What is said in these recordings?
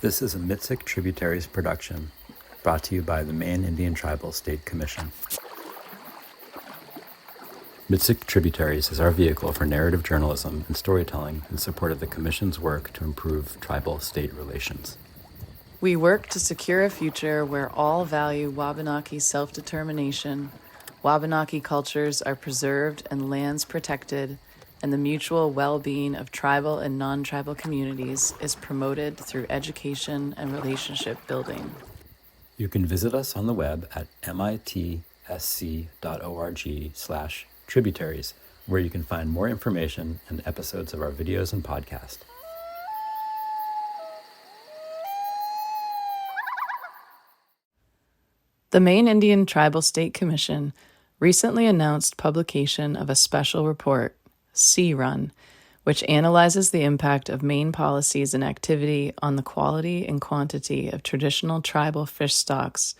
This is a MITSC Tributaries production, brought to you by the Maine Indian Tribal State Commission. MITSC Tributaries is our vehicle for narrative journalism and storytelling in support of the Commission's work to improve tribal-state relations. We work to secure a future where all value Wabanaki self-determination, Wabanaki cultures are preserved and lands protected, and the mutual well-being of tribal and non-tribal communities is promoted through education and relationship building. You can visit us on the web at mitsc.org/tributaries, where you can find more information and episodes of our videos and podcast. The Maine Indian Tribal State Commission recently announced publication of a special report, C-Run, which analyzes the impact of Maine policies and activity on the quality and quantity of traditional tribal fish stocks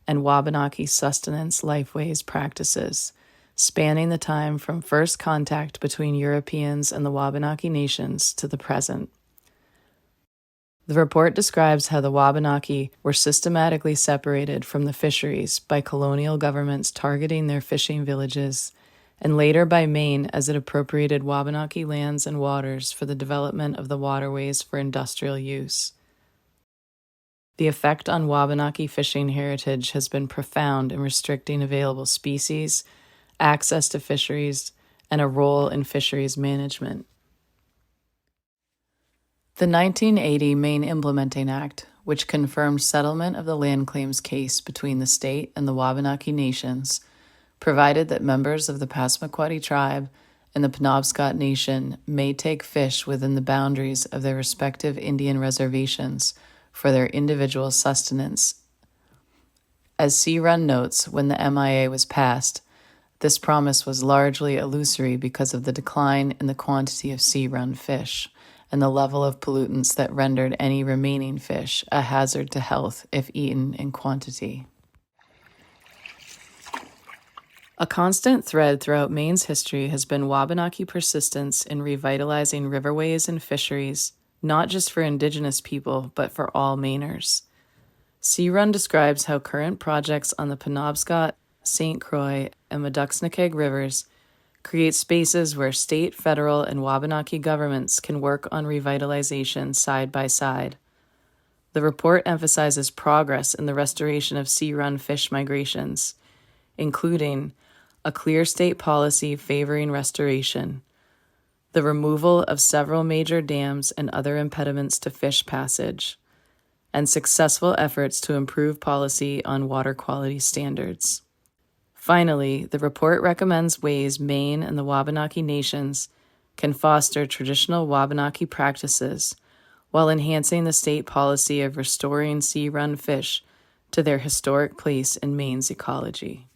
and Wabanaki sustenance lifeways practices, spanning the time from first contact between Europeans and the Wabanaki Nations to the present. The report describes how the Wabanaki were systematically separated from the fisheries by colonial governments targeting their fishing villages, and later by Maine as it appropriated Wabanaki lands and waters for the development of the waterways for industrial use. The effect on Wabanaki fishing heritage has been profound in restricting available species, access to fisheries, and a role in fisheries management. The 1980 Maine Implementing Act, which confirmed settlement of the land claims case between the state and the Wabanaki Nations, provided that members of the Passamaquoddy tribe and the Penobscot Nation may take fish within the boundaries of their respective Indian reservations for their individual sustenance. As C-Run notes, when the MIA was passed, this promise was largely illusory because of the decline in the quantity of C-Run fish and the level of pollutants that rendered any remaining fish a hazard to health if eaten in quantity. A constant thread throughout Maine's history has been Wabanaki persistence in revitalizing riverways and fisheries, not just for Indigenous people, but for all Mainers. C-Run describes how current projects on the Penobscot, St. Croix, and Maduxnaquag rivers create spaces where state, federal, and Wabanaki governments can work on revitalization side by side. The report emphasizes progress in the restoration of C-Run fish migrations, including a clear state policy favoring restoration, the removal of several major dams and other impediments to fish passage, and successful efforts to improve policy on water quality standards. Finally, the report recommends ways Maine and the Wabanaki Nations can foster traditional Wabanaki practices while enhancing the state policy of restoring C-Run fish to their historic place in Maine's ecology.